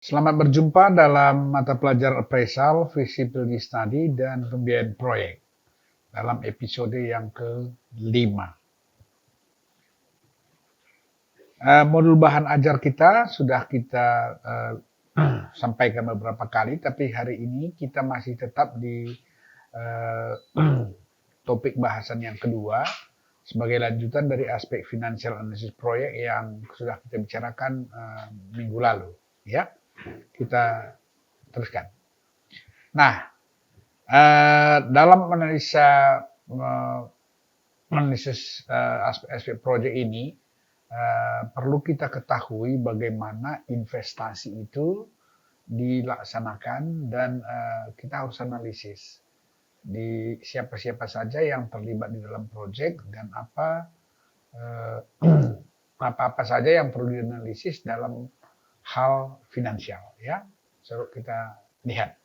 Selamat berjumpa dalam mata pelajaran appraisal, feasibility study, dan pembiayaan proyek dalam episode yang ke-5. Modul bahan ajar kita sudah kita sampaikan beberapa kali, tapi hari ini kita masih tetap di topik bahasan yang kedua sebagai lanjutan dari aspek financial analysis proyek yang sudah kita bicarakan minggu lalu. Ya, kita teruskan. Nah, dalam analisis aspek-aspek proyek ini perlu kita ketahui bagaimana investasi itu dilaksanakan dan kita harus analisis di siapa-siapa saja yang terlibat di dalam proyek dan apa-apa saja yang perlu dianalisis dalam hal finansial, ya. Kita lihat.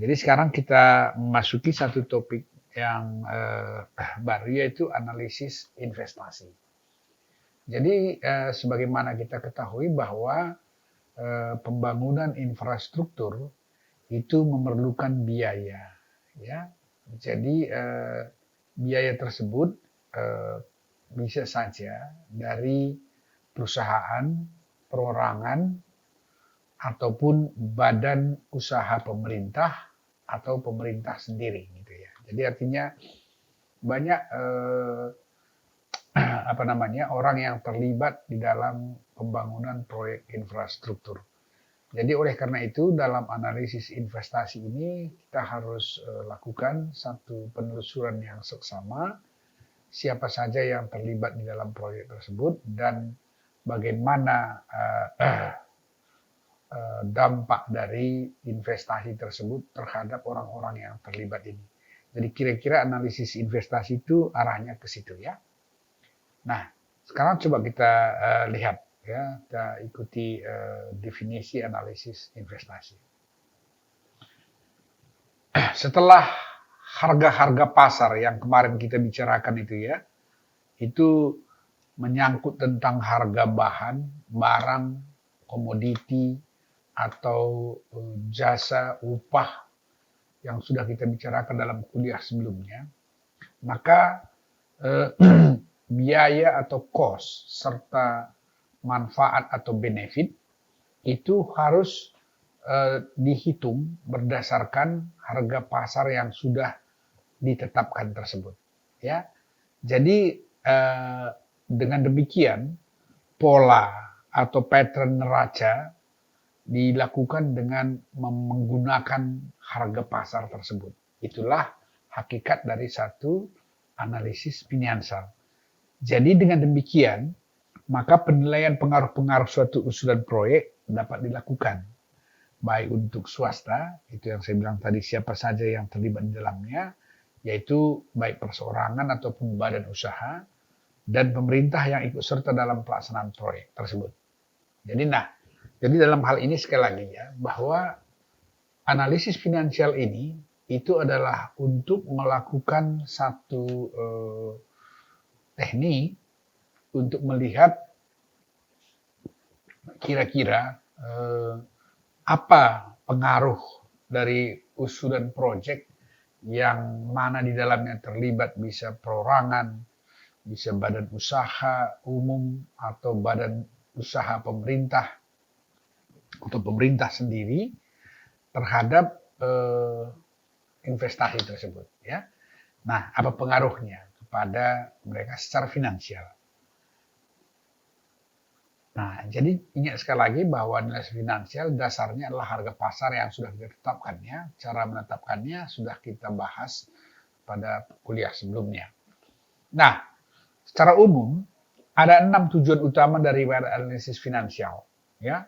Jadi sekarang kita memasuki satu topik yang baru, yaitu analisis investasi. Jadi sebagaimana kita ketahui bahwa pembangunan infrastruktur itu memerlukan biaya, ya. Jadi biaya tersebut bisa saja dari perusahaan, perorangan, ataupun badan usaha pemerintah atau pemerintah sendiri, gitu ya. Jadi artinya banyak orang yang terlibat di dalam pembangunan proyek infrastruktur. Jadi oleh karena itu dalam analisis investasi ini kita harus lakukan satu penelusuran yang seksama, siapa saja yang terlibat di dalam proyek tersebut dan bagaimana dampak dari investasi tersebut terhadap orang-orang yang terlibat ini. Jadi kira-kira analisis investasi itu arahnya ke situ, ya. Nah, sekarang coba kita lihat, ya, kita ikuti definisi analisis investasi. Setelah harga-harga pasar yang kemarin kita bicarakan itu, ya, itu menyangkut tentang harga bahan, barang, komoditi, atau jasa, upah yang sudah kita bicarakan dalam kuliah sebelumnya, maka biaya atau cost serta manfaat atau benefit itu harus dihitung berdasarkan harga pasar yang sudah ditetapkan tersebut, ya. Jadi dengan demikian pola atau pattern neraca dilakukan dengan menggunakan harga pasar tersebut. Itulah hakikat dari satu analisis finansial. Jadi dengan demikian, maka penilaian pengaruh-pengaruh suatu usulan proyek dapat dilakukan. Baik untuk swasta, itu yang saya bilang tadi, siapa saja yang terlibat di dalamnya, yaitu baik perseorangan ataupun badan usaha, dan pemerintah yang ikut serta dalam pelaksanaan proyek tersebut. Jadi dalam hal ini sekali lagi, ya, bahwa analisis finansial ini itu adalah untuk melakukan satu teknik untuk melihat kira-kira apa pengaruh dari usulan proyek yang mana di dalamnya terlibat, bisa perorangan, bisa badan usaha umum atau badan usaha pemerintah atau pemerintah sendiri terhadap investasi tersebut, ya. Nah, apa pengaruhnya kepada mereka secara finansial? Nah, jadi ingat sekali lagi bahwa nilai finansial dasarnya adalah harga pasar yang sudah kita tetapkan, ya. Cara menetapkannya sudah kita bahas pada kuliah sebelumnya. Nah, secara umum ada 6 tujuan utama dari analisis finansial, ya,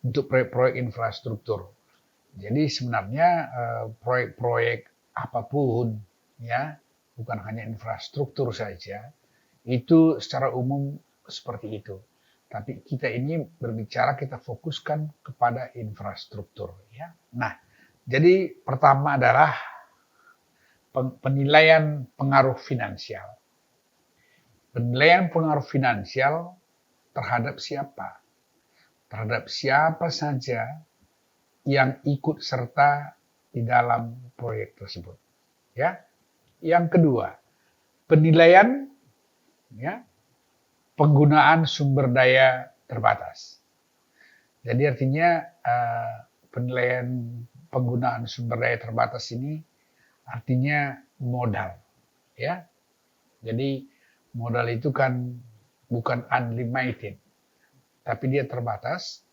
untuk proyek-proyek infrastruktur. Jadi sebenarnya proyek-proyek apapun, ya, bukan hanya infrastruktur saja, itu secara umum seperti itu. Tapi kita ini berbicara, kita fokuskan kepada infrastruktur, ya. Nah, jadi pertama adalah penilaian pengaruh finansial. Penilaian pengaruh finansial terhadap siapa? terhadap siapa saja yang ikut serta di dalam proyek tersebut. Ya. Yang kedua, penilaian ya, penggunaan sumber daya terbatas. Jadi artinya penilaian penggunaan sumber daya terbatas ini artinya modal, ya. Jadi modal itu kan bukan unlimited, tapi dia terbatas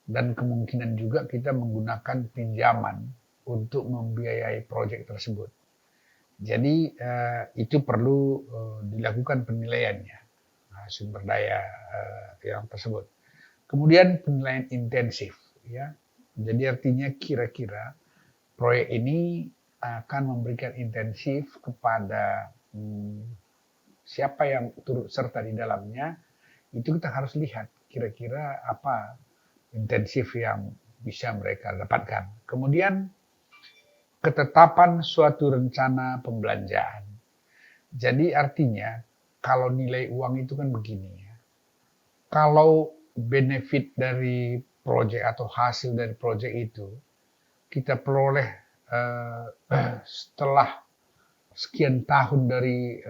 dan kemungkinan juga kita menggunakan pinjaman untuk membiayai proyek tersebut. Jadi itu perlu dilakukan penilaiannya, sumber daya yang tersebut. Kemudian penilaian intensif, ya. Jadi artinya kira-kira proyek ini akan memberikan intensif kepada siapa yang turut serta di dalamnya. Itu kita harus lihat kira-kira apa intensif yang bisa mereka dapatkan. Kemudian ketetapan suatu rencana pembelanjaan. Jadi artinya kalau nilai uang itu kan begini ya. Kalau benefit dari proyek atau hasil dari proyek itu kita peroleh setelah sekian tahun dari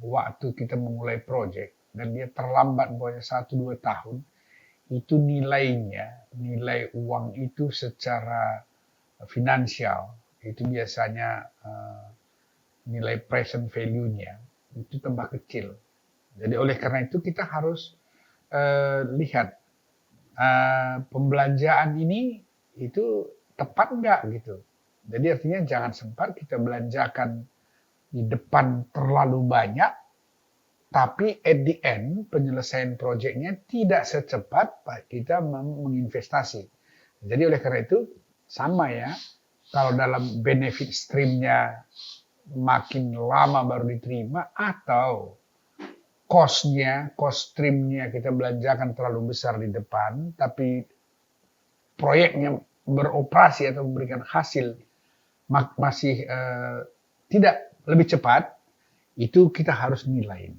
waktu kita memulai proyek dan dia terlambat 1-2 tahun, itu nilai uang itu secara finansial itu biasanya nilai present value-nya itu tambah kecil. Jadi oleh karena itu kita harus lihat pembelanjaan ini itu tepat nggak gitu. Jadi artinya jangan sempat kita belanjakan di depan terlalu banyak, tapi at the end penyelesaian proyeknya tidak secepat kita menginvestasi. Jadi oleh karena itu sama ya, kalau dalam benefit streamnya makin lama baru diterima atau cost streamnya kita belanjakan terlalu besar di depan, tapi proyeknya beroperasi atau memberikan hasil masih tidak lebih cepat, itu kita harus nilai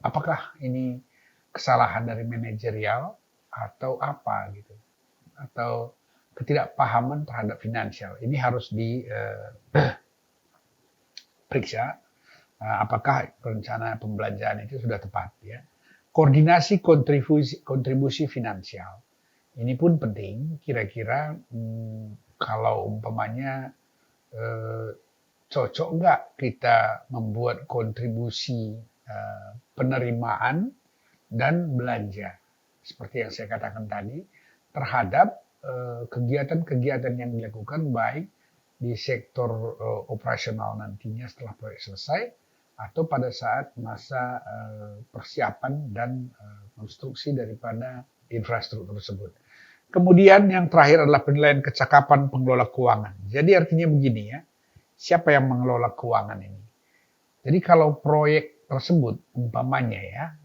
apakah ini kesalahan dari manajerial atau apa gitu, atau ketidakpahaman terhadap finansial. Ini harus diperiksa apakah rencana pembelanjaan itu sudah tepat ya. Koordinasi kontribusi finansial. Ini pun penting, kira-kira kalau umpamanya cocok nggak kita membuat kontribusi penerimaan dan belanja. Seperti yang saya katakan tadi, terhadap kegiatan-kegiatan yang dilakukan baik di sektor operasional nantinya setelah proyek selesai atau pada saat masa persiapan dan konstruksi daripada infrastruktur tersebut. Kemudian yang terakhir adalah penilaian kecakapan pengelola keuangan. Jadi artinya begini ya, siapa yang mengelola keuangan ini? Jadi kalau proyek tersebut umpamanya ya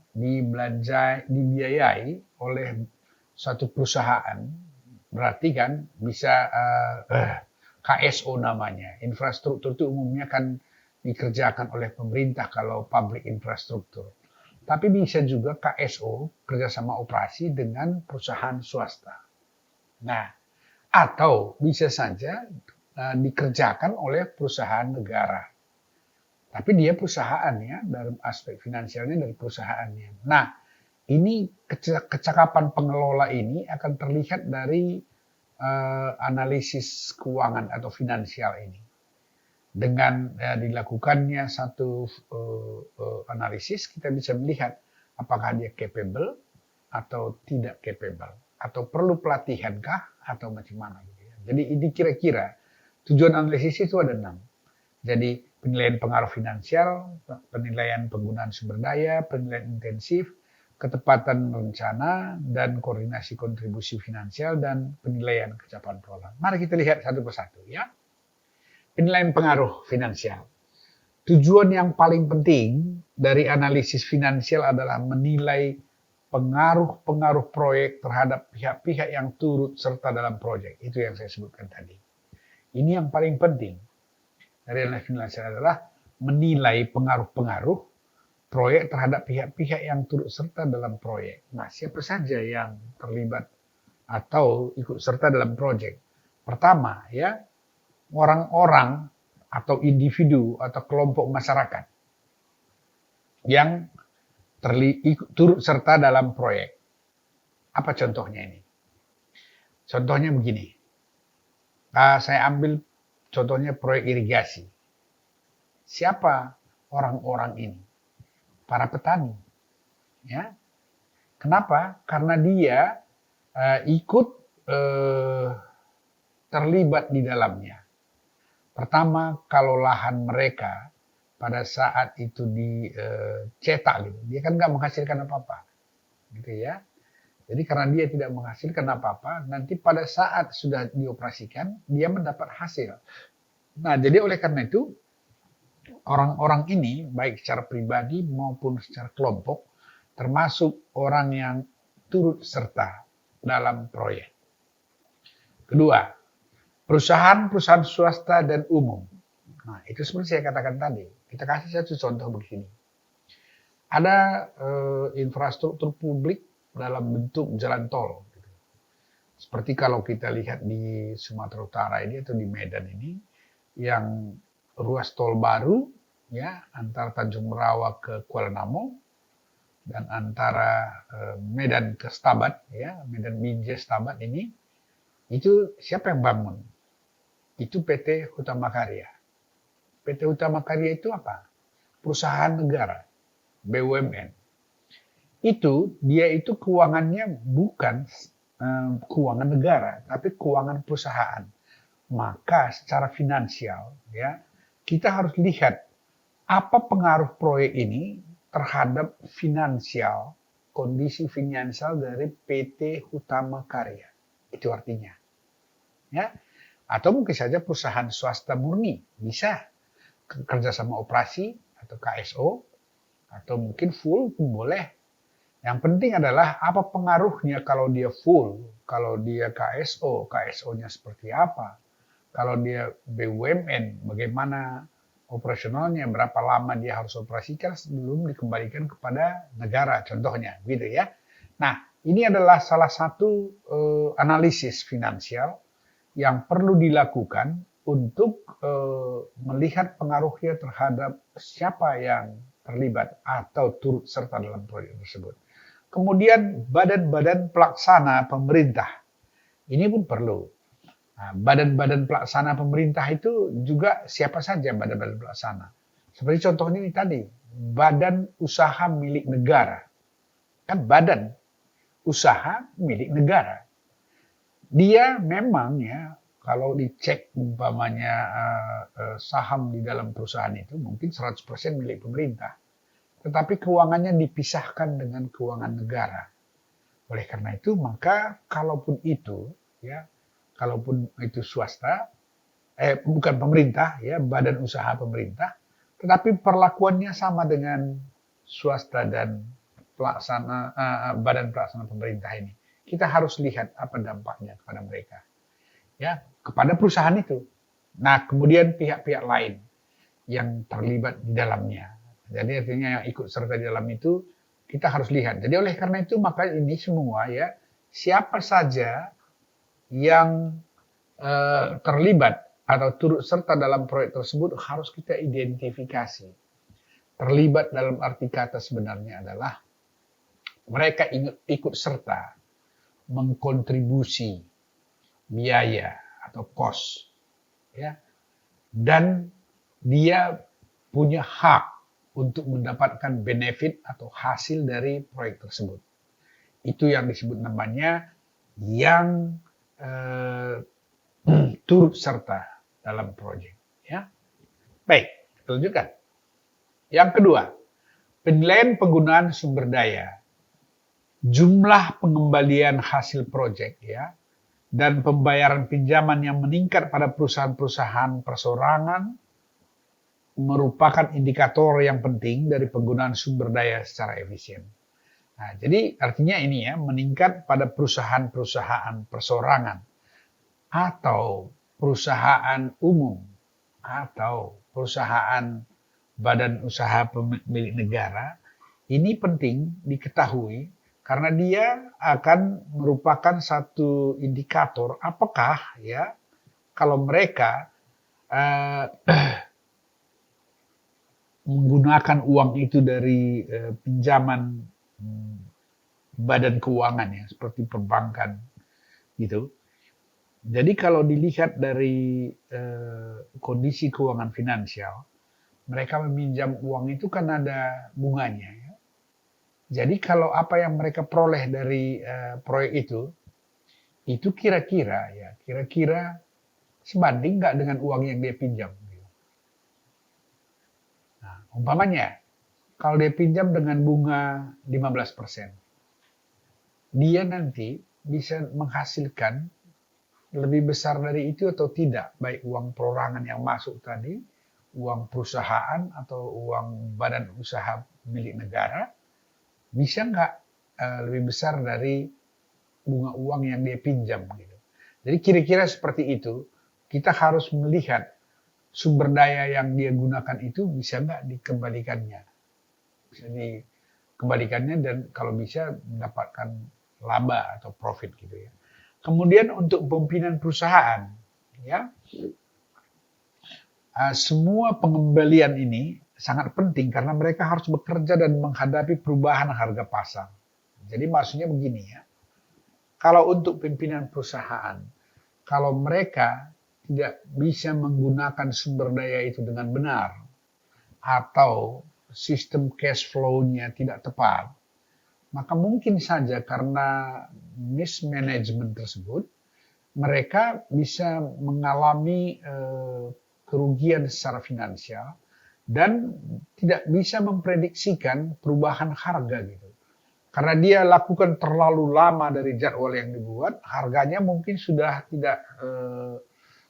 dibiayai oleh suatu perusahaan, berarti kan bisa KSO namanya. Infrastruktur itu umumnya kan dikerjakan oleh pemerintah kalau public infrastruktur. Tapi bisa juga KSO, kerjasama operasi dengan perusahaan swasta. Nah, atau bisa saja dikerjakan oleh perusahaan negara. Tapi dia perusahaan ya, dalam aspek finansialnya dari perusahaannya. Nah, ini kecakapan pengelola ini akan terlihat dari analisis keuangan atau finansial ini. Dengan dilakukannya satu analisis, kita bisa melihat apakah dia capable atau tidak capable, atau perlu pelatihan kah, atau macam mana gitu ya. Jadi ini kira-kira tujuan analisis itu ada 6. Jadi penilaian pengaruh finansial, penilaian penggunaan sumber daya, penilaian intensif, ketepatan rencana, dan koordinasi kontribusi finansial, dan penilaian kecakapan pengelola. Mari kita lihat satu persatu ya. Penilaian pengaruh finansial. Tujuan yang paling penting dari analisis finansial adalah menilai pengaruh-pengaruh proyek terhadap pihak-pihak yang turut serta dalam proyek. Itu yang saya sebutkan tadi. Ini yang paling penting dari analisis finansial adalah menilai pengaruh-pengaruh proyek terhadap pihak-pihak yang turut serta dalam proyek. Nah, siapa saja yang terlibat atau ikut serta dalam proyek? Pertama, ya, orang-orang atau individu atau kelompok masyarakat yang turut serta dalam proyek. Apa contohnya ini? Contohnya begini. Saya ambil contohnya proyek irigasi. Siapa orang-orang ini? Para petani. Ya. Kenapa? Karena dia ikut terlibat di dalamnya. Pertama, kalau lahan mereka pada saat itu dicetak, gitu, dia kan nggak menghasilkan apa-apa, gitu ya. Jadi karena dia tidak menghasilkan apa-apa, nanti pada saat sudah dioperasikan, dia mendapat hasil. Nah, jadi oleh karena itu, orang-orang ini, baik secara pribadi maupun secara kelompok, termasuk orang yang turut serta dalam proyek. Kedua, perusahaan-perusahaan swasta dan umum. Nah, itu seperti saya katakan tadi. Kita kasih satu contoh begini. Ada infrastruktur publik dalam bentuk jalan tol. Seperti kalau kita lihat di Sumatera Utara ini atau di Medan ini, yang ruas tol baru, ya, antara Tanjung Merawa ke Kuala Namu dan antara Medan ke Stabat, ya, Medan Binjai Stabat ini, itu siapa yang bangun? Itu PT Hutama Karya. PT Hutama Karya itu apa? Perusahaan negara, BUMN. Dia itu keuangannya bukan keuangan negara, tapi keuangan perusahaan. Maka secara finansial, ya, kita harus lihat apa pengaruh proyek ini terhadap finansial, kondisi finansial dari PT Hutama Karya. Itu artinya. Ya, atau mungkin saja perusahaan swasta murni, bisa kerjasama operasi atau KSO, atau mungkin full pun boleh. Yang penting adalah apa pengaruhnya kalau dia full, kalau dia KSO, KSO-nya seperti apa, kalau dia BUMN, bagaimana operasionalnya, berapa lama dia harus operasikan sebelum dikembalikan kepada negara, contohnya, gitu ya. Nah, ini adalah salah satu analisis finansial yang perlu dilakukan untuk melihat pengaruhnya terhadap siapa yang terlibat atau turut serta dalam proyek tersebut. Kemudian badan-badan pelaksana pemerintah, ini pun perlu. Nah, badan-badan pelaksana pemerintah itu juga siapa saja badan-badan pelaksana. Seperti contohnya ini tadi, badan usaha milik negara. Kan badan usaha milik negara. Dia memang, ya, kalau dicek umpamanya saham di dalam perusahaan itu mungkin 100% milik pemerintah. Tetapi keuangannya dipisahkan dengan keuangan negara. Oleh karena itu, maka kalaupun itu, ya, kalaupun itu swasta, bukan pemerintah, ya, badan usaha pemerintah, tetapi perlakuannya sama dengan swasta dan badan pelaksana pemerintah ini. Kita harus lihat apa dampaknya kepada mereka, ya, kepada perusahaan itu. Nah, kemudian pihak-pihak lain yang terlibat di dalamnya. Jadi artinya yang ikut serta di dalam itu kita harus lihat. Jadi oleh karena itu maka ini semua, ya, siapa saja yang terlibat atau turut serta dalam proyek tersebut harus kita identifikasi. Terlibat dalam arti kata sebenarnya adalah mereka ikut serta mengkontribusi biaya atau cost, ya, dan dia punya hak untuk mendapatkan benefit atau hasil dari proyek tersebut. Itu yang disebut namanya yang turut serta dalam proyek, ya. Baik, kita lanjutkan. Yang kedua, penilaian penggunaan sumber daya, jumlah pengembalian hasil proyek, ya, dan pembayaran pinjaman yang meningkat pada perusahaan-perusahaan persorangan merupakan indikator yang penting dari penggunaan sumber daya secara efisien. Nah, jadi artinya ini, ya, meningkat pada perusahaan-perusahaan persorangan atau perusahaan umum atau perusahaan badan usaha milik negara Ini penting diketahui karena dia akan merupakan satu indikator apakah ya kalau mereka uh, menggunakan uang itu dari pinjaman badan keuangan ya seperti perbankan gitu. Jadi kalau dilihat dari kondisi keuangan finansial, mereka meminjam uang itu kan ada bunganya. Ya. Jadi kalau apa yang mereka peroleh dari proyek itu kira-kira sebanding nggak dengan uang yang dia pinjam. Gitu. Nah, umpamanya kalau dia pinjam dengan bunga 15%, dia nanti bisa menghasilkan lebih besar dari itu atau tidak, baik uang perorangan yang masuk tadi, uang perusahaan atau uang badan usaha milik negara, bisa nggak lebih besar dari bunga uang yang dia pinjam gitu. Jadi kira-kira seperti itu, kita harus melihat sumber daya yang dia gunakan itu bisa nggak dikembalikannya. Bisa dikembalikannya dan kalau bisa mendapatkan laba atau profit gitu ya. Kemudian untuk pimpinan perusahaan, ya semua pengembalian ini sangat penting karena mereka harus bekerja dan menghadapi perubahan harga pasar. Jadi maksudnya begini ya, kalau untuk pimpinan perusahaan, kalau mereka tidak bisa menggunakan sumber daya itu dengan benar atau sistem cash flow-nya tidak tepat, maka mungkin saja karena mismanagement tersebut, mereka bisa mengalami kerugian secara finansial dan tidak bisa memprediksikan perubahan harga gitu. Karena dia lakukan terlalu lama dari jadwal yang dibuat, harganya mungkin sudah tidak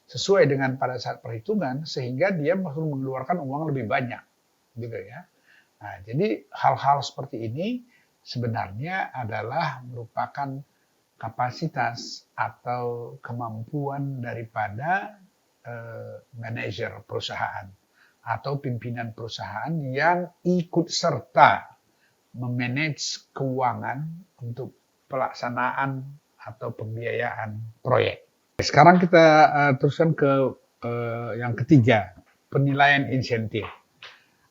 sesuai dengan pada saat perhitungan, sehingga dia perlu mengeluarkan uang lebih banyak, gitu ya. Nah, jadi hal-hal seperti ini sebenarnya adalah merupakan kapasitas atau kemampuan daripada manajer perusahaan atau pimpinan perusahaan yang ikut serta memanage keuangan untuk pelaksanaan atau pembiayaan proyek. Sekarang kita teruskan ke yang ketiga, penilaian insentif.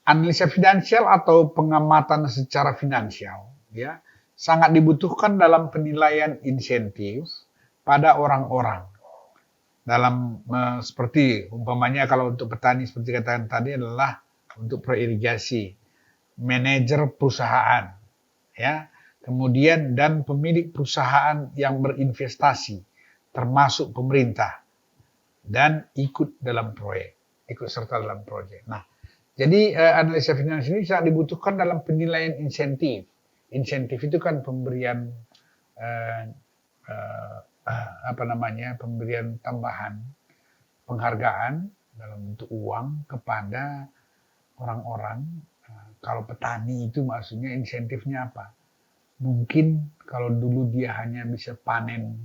Analisa finansial atau pengamatan secara finansial ya sangat dibutuhkan dalam penilaian insentif pada orang-orang. Dalam seperti umpamanya kalau untuk petani seperti katakan tadi adalah untuk proirigasi, manajer perusahaan ya, kemudian dan pemilik perusahaan yang berinvestasi termasuk pemerintah dan ikut dalam proyek, ikut serta dalam proyek. Nah, jadi analisa finansial ini sangat dibutuhkan dalam penilaian insentif. Insentif itu kan pemberian pemberian tambahan penghargaan dalam bentuk uang kepada orang-orang. Kalau petani itu maksudnya insentifnya apa? Mungkin kalau dulu dia hanya bisa panen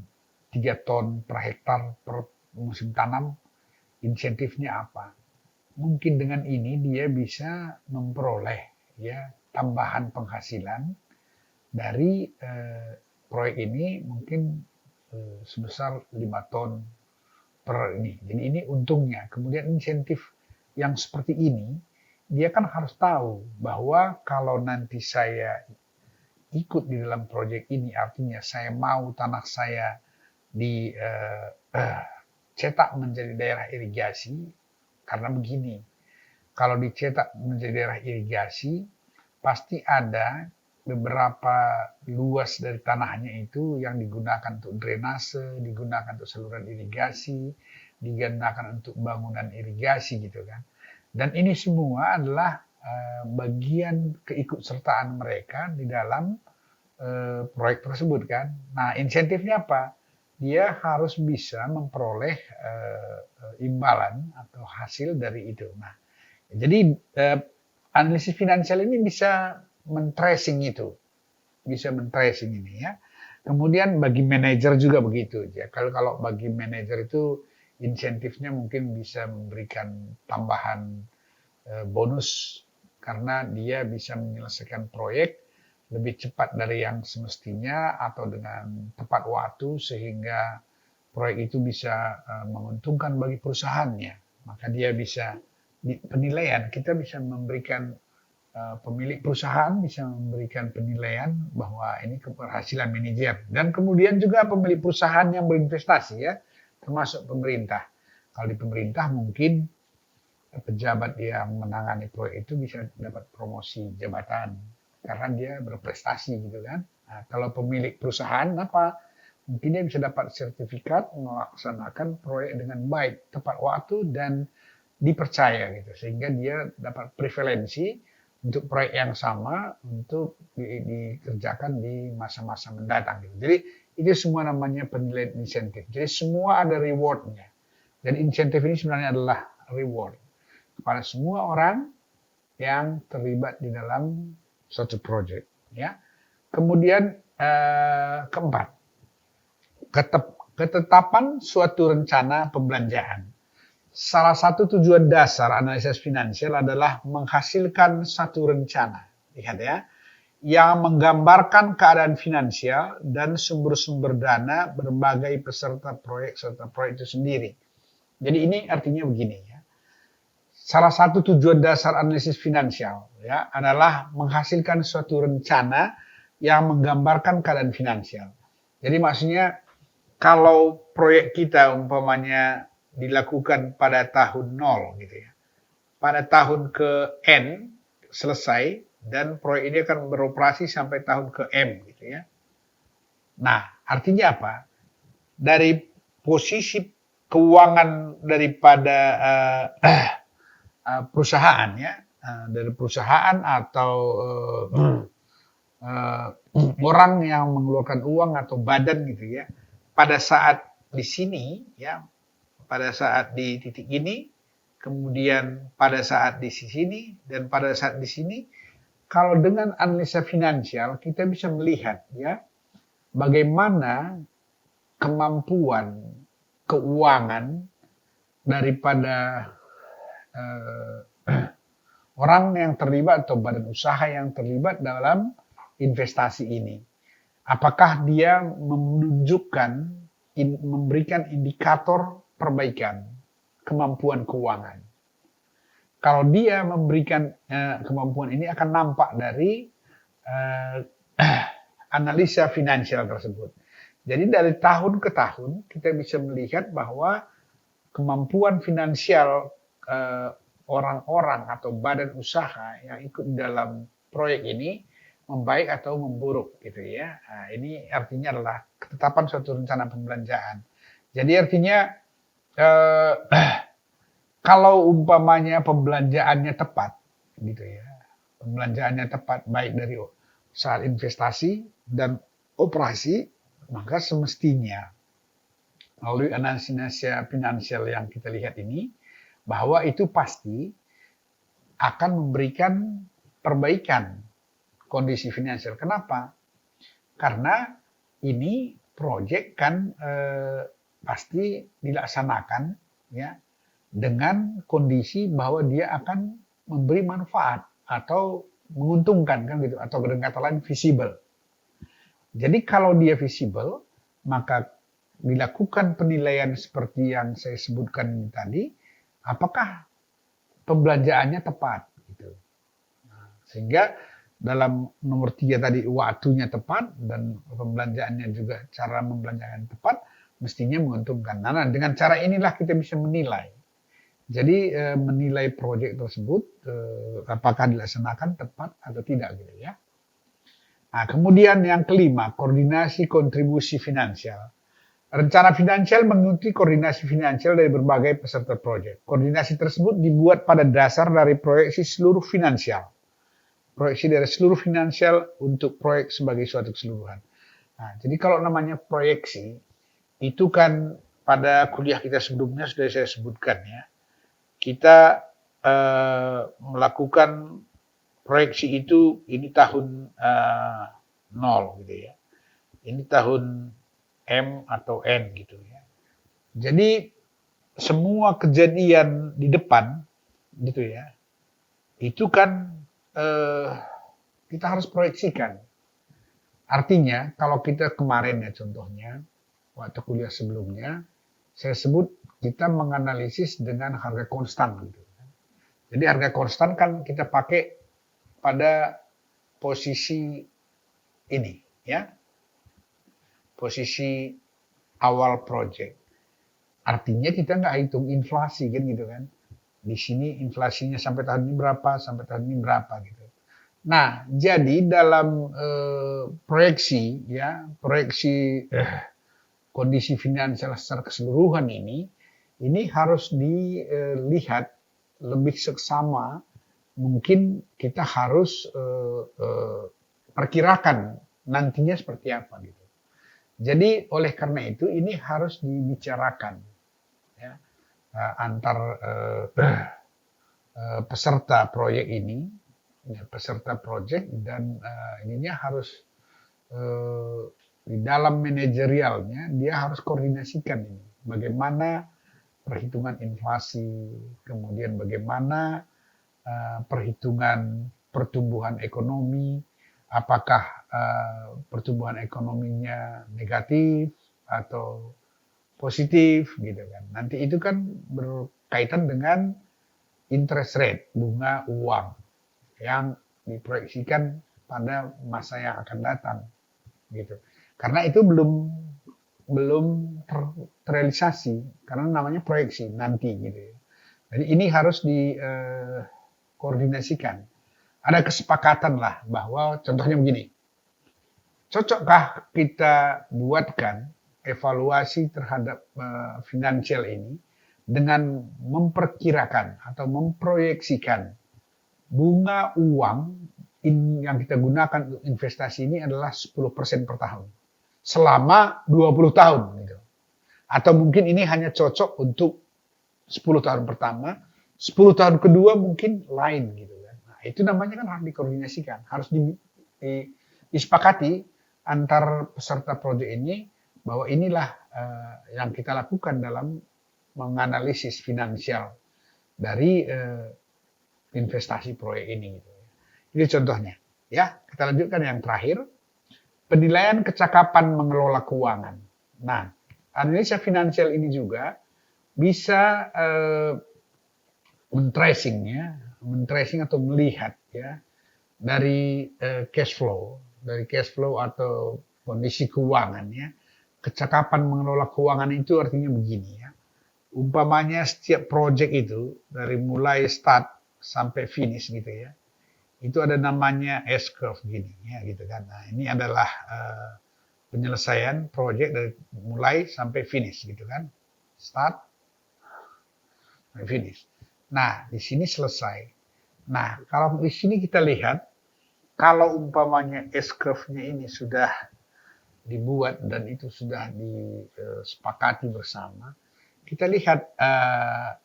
3 ton per hektar per musim tanam, insentifnya apa? Mungkin dengan ini dia bisa memperoleh ya tambahan penghasilan dari proyek ini mungkin sebesar 5 ton per ini. Jadi ini untungnya. Kemudian insentif yang seperti ini dia kan harus tahu bahwa kalau nanti saya ikut di dalam proyek ini artinya saya mau tanah saya dicetak menjadi daerah irigasi. Karena begini, kalau dicetak menjadi daerah irigasi, pasti ada beberapa luas dari tanahnya itu yang digunakan untuk drainase, digunakan untuk saluran irigasi, digunakan untuk bangunan irigasi gitu kan. Dan ini semua adalah bagian keikutsertaan mereka di dalam proyek tersebut kan. Nah, insentifnya apa? Dia harus bisa memperoleh imbalan atau hasil dari itu. Nah, jadi analisis finansial ini bisa men-tracing itu, bisa men-tracing ini ya. Kemudian bagi manajer juga begitu ya. Kalau bagi manajer itu insentifnya mungkin bisa memberikan tambahan bonus karena dia bisa menyelesaikan proyek lebih cepat dari yang semestinya atau dengan tepat waktu sehingga proyek itu bisa menguntungkan bagi perusahaannya. Maka dia bisa penilaian, kita bisa memberikan pemilik perusahaan bisa memberikan penilaian bahwa ini keberhasilan manajer, dan kemudian juga pemilik perusahaan yang berinvestasi ya, termasuk pemerintah. Kalau di pemerintah mungkin pejabat yang menangani proyek itu bisa dapat promosi jabatan karena dia berprestasi gitu kan. Nah, kalau pemilik perusahaan apa? Mungkin dia bisa dapat sertifikat melaksanakan proyek dengan baik, tepat waktu dan dipercaya gitu, sehingga dia dapat prevalensi untuk proyek yang sama untuk dikerjakan di masa-masa mendatang gitu. Jadi itu semua namanya penilaian insentif. Jadi semua ada rewardnya. Dan insentif ini sebenarnya adalah reward kepada semua orang yang terlibat di dalam suatu proyek. Ya. Kemudian keempat, ketetapan suatu rencana pembelanjaan. Salah satu tujuan dasar analisis finansial adalah menghasilkan satu rencana, lihat ya, yang menggambarkan keadaan finansial dan sumber-sumber dana berbagai peserta proyek serta proyek itu sendiri. Jadi ini artinya begini ya. Salah satu tujuan dasar analisis finansial ya adalah menghasilkan suatu rencana yang menggambarkan keadaan finansial. Jadi maksudnya kalau proyek kita umpamanya dilakukan pada tahun 0 gitu ya. Pada tahun ke N selesai dan proyek ini akan beroperasi sampai tahun ke M gitu ya. Nah, artinya apa? Dari posisi keuangan daripada perusahaan ya, dari perusahaan atau orang yang mengeluarkan uang atau badan gitu ya. Pada saat di sini ya, pada saat di titik ini, kemudian pada saat di sini, dan pada saat di sini, kalau dengan analisa finansial kita bisa melihat ya bagaimana kemampuan keuangan daripada orang yang terlibat atau badan usaha yang terlibat dalam investasi ini. Apakah dia menunjukkan, memberikan indikator perbaikan kemampuan keuangan. Kalau dia memberikan kemampuan ini akan nampak dari analisa finansial tersebut. Jadi dari tahun ke tahun kita bisa melihat bahwa kemampuan finansial orang-orang atau badan usaha yang ikut dalam proyek ini membaik atau memburuk gitu ya. Nah, ini artinya adalah ketetapan suatu rencana pembelanjaan. Jadi artinya kalau umpamanya pembelanjaannya tepat gitu ya, pembelanjaannya tepat baik dari saat investasi dan operasi, maka semestinya melalui analisa finansial yang kita lihat ini bahwa itu pasti akan memberikan perbaikan kondisi finansial. Kenapa? Karena ini proyek kan pasti dilaksanakan ya dengan kondisi bahwa dia akan memberi manfaat atau menguntungkan kan gitu, atau dengan kata lain visible. Jadi kalau dia visible, maka dilakukan penilaian seperti yang saya sebutkan tadi, apakah pembelanjaannya tepat gitu. Nah, sehingga dalam nomor 3 tadi waktunya tepat dan pembelanjaannya juga cara membelanjakan tepat, mestinya menguntungkan. Nah, dengan cara inilah kita bisa menilai. Jadi menilai proyek tersebut apakah dilaksanakan tepat atau tidak gitu ya. Nah, kemudian yang kelima, koordinasi kontribusi finansial. Rencana finansial mengikuti koordinasi finansial dari berbagai peserta proyek. Koordinasi tersebut dibuat pada dasar dari proyeksi seluruh finansial. Proyeksi dari seluruh finansial untuk proyek sebagai suatu keseluruhan. Nah, jadi kalau namanya proyeksi, itu kan pada kuliah kita sebelumnya sudah saya sebutkan ya. Kita melakukan proyeksi itu ini tahun 0 gitu ya. Ini tahun M atau N gitu ya. Jadi semua kejadian di depan gitu ya, itu kan eh, kita harus proyeksikan. Artinya kalau kita kemarin ya contohnya, waktu kuliah sebelumnya, saya sebut kita menganalisis dengan harga konstan gitu. Jadi harga konstan kan kita pakai pada posisi ini ya, posisi awal project. Artinya kita nggak hitung inflasi kan gitu kan. Di sini inflasinya sampai tahun ini berapa, sampai tahun ini berapa gitu. Nah, jadi dalam proyeksi ya, proyeksi kondisi finansial secara keseluruhan ini harus dilihat lebih seksama. Mungkin kita harus perkirakan nantinya seperti apa gitu. Jadi oleh karena itu ini harus dibicarakan ya, antar peserta proyek ini, ya, peserta proyek dan ininya harus di dalam manajerialnya dia harus koordinasikan ini. Bagaimana perhitungan inflasi, kemudian bagaimana perhitungan pertumbuhan ekonomi, apakah pertumbuhan ekonominya negatif atau positif gitu kan. Nanti itu kan berkaitan dengan interest rate, bunga uang yang diproyeksikan pada masa yang akan datang gitu. Karena itu belum terrealisasi karena namanya proyeksi nanti gitu ya. Jadi ini harus dikoordinasikan. Ada kesepakatan lah bahwa contohnya begini. Cocokkah kita buatkan evaluasi terhadap finansial ini dengan memperkirakan atau memproyeksikan bunga uang yang kita gunakan untuk investasi ini adalah 10% per tahun selama 20 tahun gitu. Atau mungkin ini hanya cocok untuk 10 tahun pertama, 10 tahun kedua mungkin lain gitu kan. Nah, itu namanya kan harus dikoordinasikan, harus disepakati antar peserta proyek ini bahwa inilah yang kita lakukan dalam menganalisis finansial dari investasi proyek ini gitu. Ini contohnya. Ya, kita lanjutkan yang terakhir. Penilaian kecakapan mengelola keuangan. Nah, analisa finansial ini juga bisa men-tracing atau melihat ya dari cash flow atau kondisi keuangan ya. Kecakapan mengelola keuangan itu artinya begini ya. Umpamanya setiap project itu dari mulai start sampai finish gitu ya. Itu ada namanya S-curve gini ya gitu kan. Nah, ini adalah penyelesaian proyek dari mulai sampai finish gitu kan. Start sampai finish. Nah, di sini selesai. Nah, kalau di sini kita lihat kalau umpamanya S-curve-nya ini sudah dibuat dan itu sudah disepakati bersama, kita lihat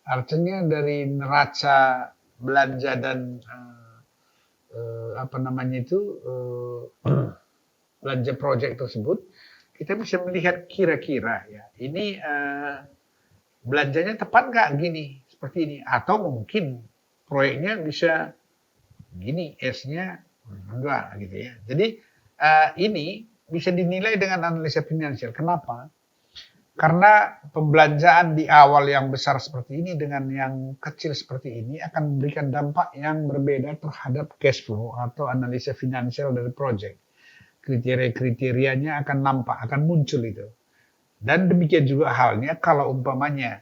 artinya dari neraca belanja dan belanja proyek tersebut, kita bisa melihat kira-kira ya ini belanjanya tepat nggak gini seperti ini, atau mungkin proyeknya bisa gini, S-nya enggak gitu ya. Jadi ini bisa dinilai dengan analisa finansial. Kenapa? Karena pembelanjaan di awal yang besar seperti ini dengan yang kecil seperti ini akan memberikan dampak yang berbeda terhadap cash flow atau analisa finansial dari proyek. Kriteria-kriterianya akan nampak, akan muncul itu. Dan demikian juga halnya kalau umpamanya,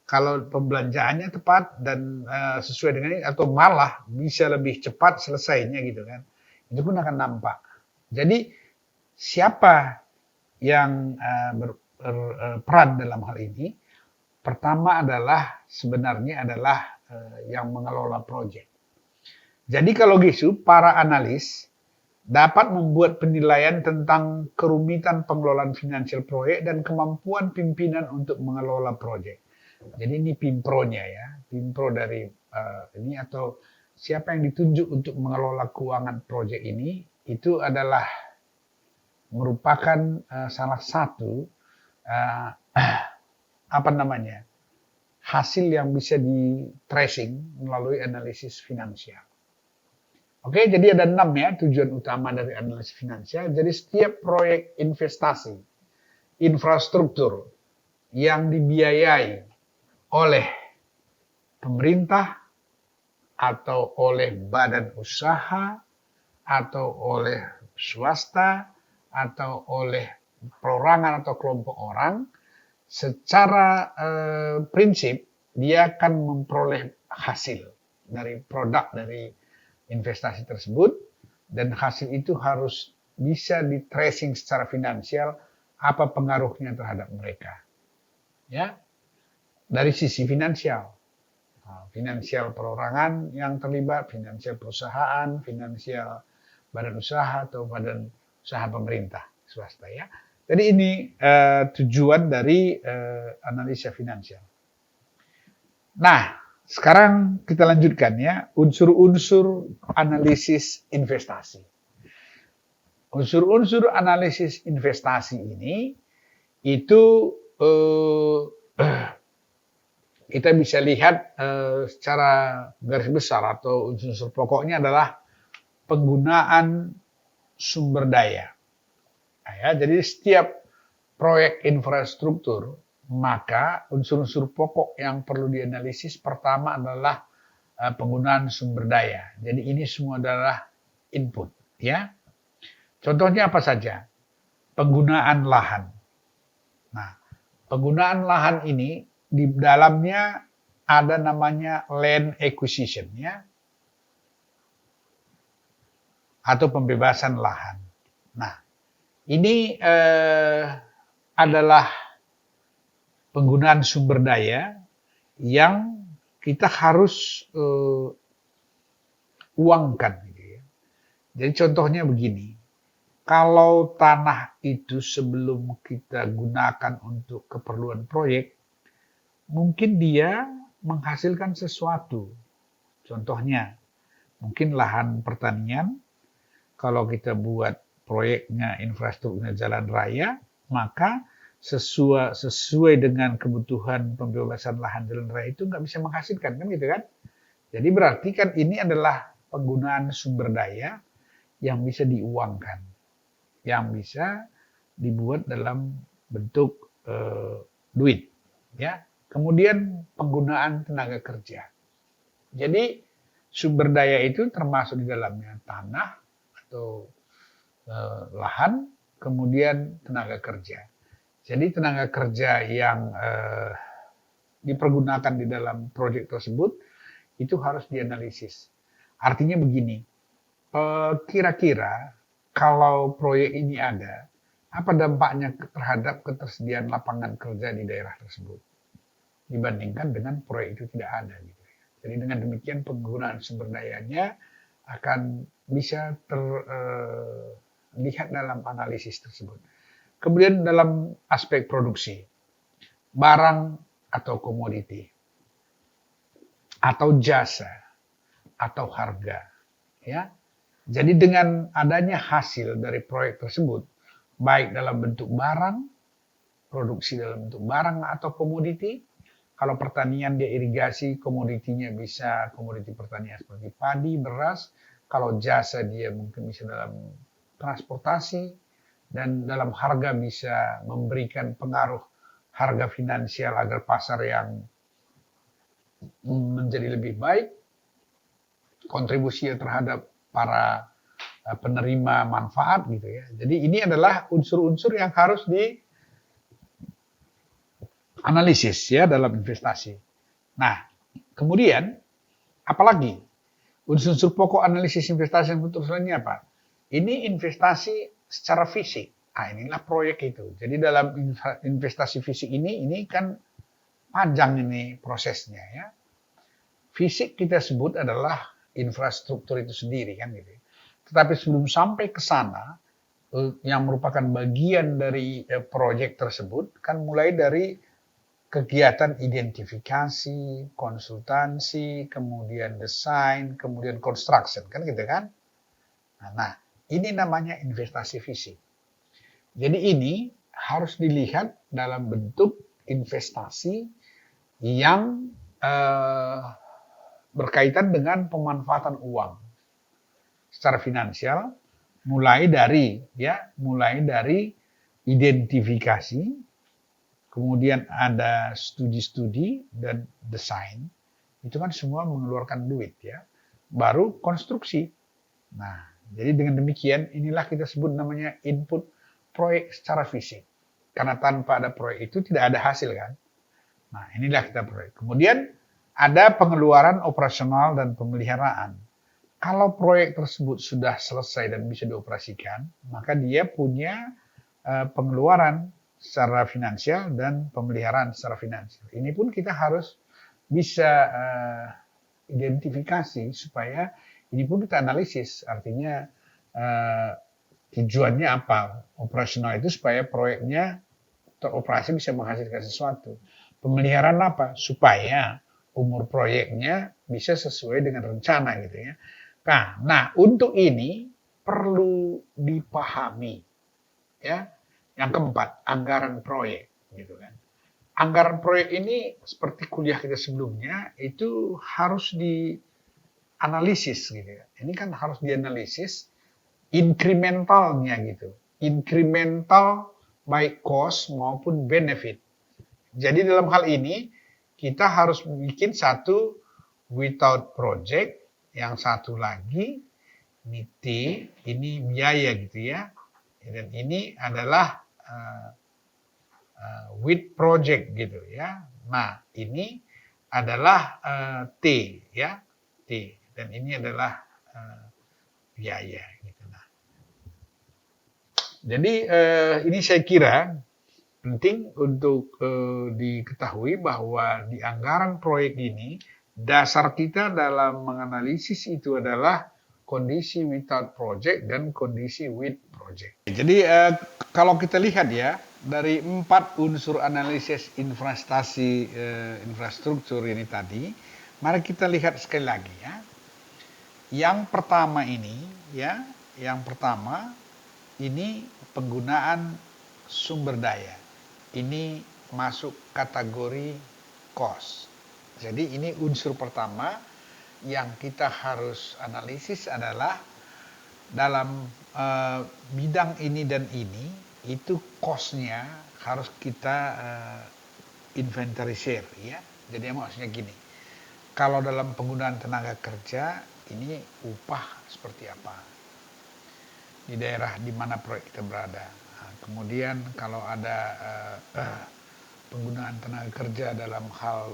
kalau pembelanjaannya tepat dan sesuai dengan ini, atau malah bisa lebih cepat selesainya gitu kan. Itu pun akan nampak. Jadi siapa yang berperan dalam hal ini? Pertama sebenarnya adalah yang mengelola proyek. Jadi kalau gitu, para analis dapat membuat penilaian tentang kerumitan pengelolaan finansial proyek dan kemampuan pimpinan untuk mengelola proyek. Jadi ini pimpro-nya ya, pimpro dari ini atau siapa yang ditunjuk untuk mengelola keuangan proyek ini, itu adalah merupakan salah satu hasil yang bisa di tracing melalui analisis finansial. Oke, jadi ada 6 ya tujuan utama dari analisis finansial. Jadi setiap proyek investasi, infrastruktur yang dibiayai oleh pemerintah atau oleh badan usaha atau oleh swasta atau oleh perorangan atau kelompok orang, secara prinsip dia akan memperoleh hasil dari produk dari investasi tersebut, dan hasil itu harus bisa di tracing secara finansial apa pengaruhnya terhadap mereka. Ya, dari sisi finansial. Finansial perorangan yang terlibat, finansial perusahaan, finansial badan usaha atau badan usaha pemerintah swasta ya. Jadi ini tujuan dari analisa finansial. Nah, sekarang kita lanjutkan ya, unsur-unsur analisis investasi. Unsur-unsur analisis investasi ini itu kita bisa lihat secara garis besar atau unsur-unsur pokoknya adalah penggunaan sumber daya. Nah, ya, jadi setiap proyek infrastruktur, maka unsur-unsur pokok yang perlu dianalisis pertama adalah penggunaan sumber daya. Jadi ini semua adalah input, ya. Contohnya apa saja? Penggunaan lahan. Nah, penggunaan lahan ini di dalamnya ada namanya land acquisition, ya, atau pembebasan lahan. Nah, ini adalah penggunaan sumber daya yang kita harus uangkan. Gitu ya. Jadi contohnya begini, kalau tanah itu sebelum kita gunakan untuk keperluan proyek, mungkin dia menghasilkan sesuatu. Contohnya, mungkin lahan pertanian, kalau kita buat proyeknya infrastrukturnya jalan raya, maka sesuai dengan kebutuhan pembebasan lahan jalan raya itu nggak bisa menghasilkan, kan gitu kan? Jadi berarti kan ini adalah penggunaan sumber daya yang bisa diuangkan, yang bisa dibuat dalam bentuk duit, ya. Kemudian penggunaan tenaga kerja. Jadi sumber daya itu termasuk di dalamnya tanah atau lahan, kemudian tenaga kerja. Jadi tenaga kerja yang dipergunakan di dalam proyek tersebut itu harus dianalisis. Artinya begini, kira-kira kalau proyek ini ada, apa dampaknya terhadap ketersediaan lapangan kerja di daerah tersebut dibandingkan dengan proyek itu tidak ada. Gitu. Jadi dengan demikian penggunaan sumber dayanya akan bisa terlihat dalam analisis tersebut. Kemudian dalam aspek produksi, barang atau komoditi, atau jasa, atau harga. Ya. Jadi dengan adanya hasil dari proyek tersebut, baik dalam bentuk barang, produksi dalam bentuk barang atau komoditi, kalau pertanian dia irigasi, komoditinya bisa komoditi pertanian seperti padi, beras, kalau jasa dia mungkin bisa dalam transportasi, dan dalam harga bisa memberikan pengaruh harga finansial agar pasar yang menjadi lebih baik, kontribusi terhadap para penerima manfaat gitu ya. Jadi ini adalah unsur-unsur yang harus dianalisis ya dalam investasi. Nah, kemudian apalagi unsur-unsur pokok analisis investasi yang betul selanjutnya apa? Ini investasi secara fisik. Nah, inilah proyek itu. Jadi dalam investasi fisik ini kan panjang ini prosesnya ya. Fisik kita sebut adalah infrastruktur itu sendiri kan gitu. Tetapi sebelum sampai ke sana, yang merupakan bagian dari proyek tersebut kan mulai dari kegiatan identifikasi, konsultansi, kemudian desain, kemudian construction kan gitu kan. Nah, ini namanya investasi fisik. Jadi ini harus dilihat dalam bentuk investasi yang berkaitan dengan pemanfaatan uang. secara finansial, mulai dari identifikasi, kemudian ada studi-studi dan desain, itu kan semua mengeluarkan duit ya. Baru konstruksi. Nah, jadi dengan demikian inilah kita sebut namanya input proyek secara fisik. Karena tanpa ada proyek itu tidak ada hasil kan. Nah, inilah kita proyek. Kemudian ada pengeluaran operasional dan pemeliharaan. Kalau proyek tersebut sudah selesai dan bisa dioperasikan, maka dia punya pengeluaran secara finansial dan pemeliharaan secara finansial. Ini pun kita harus bisa identifikasi supaya ini pun kita analisis. Artinya tujuannya apa? Operasional itu supaya proyeknya teroperasi bisa menghasilkan sesuatu. Pemeliharaan apa? Supaya umur proyeknya bisa sesuai dengan rencana gitu ya. Nah, untuk ini perlu dipahami ya. Yang keempat, anggaran proyek gitu kan. Anggaran proyek ini seperti kuliah kita sebelumnya itu harus dianalisis gitu ya. Ini kan harus dianalisis incrementalnya gitu. Incremental baik cost maupun benefit. Jadi dalam hal ini kita harus bikin satu without project, yang satu lagi ini T, ini biaya gitu ya. Dan ini adalah with project gitu ya. Nah, ini adalah T ya, T. Dan ini adalah biaya gitu. Nah, jadi ini saya kira penting untuk diketahui bahwa di anggaran proyek ini dasar kita dalam menganalisis itu adalah kondisi without project dan kondisi with project. Jadi kalau kita lihat ya dari 4 unsur analisis investasi infrastruktur ini tadi, mari kita lihat sekali lagi ya. Yang pertama ini ya, ini penggunaan sumber daya. Ini masuk kategori cost. Jadi ini unsur pertama yang kita harus analisis adalah dalam bidang ini dan ini, itu cost-nya harus kita inventarisir ya. Jadi maksudnya gini, kalau dalam penggunaan tenaga kerja ini upah seperti apa di daerah di mana proyek kita berada. Nah, kemudian kalau ada penggunaan tenaga kerja dalam hal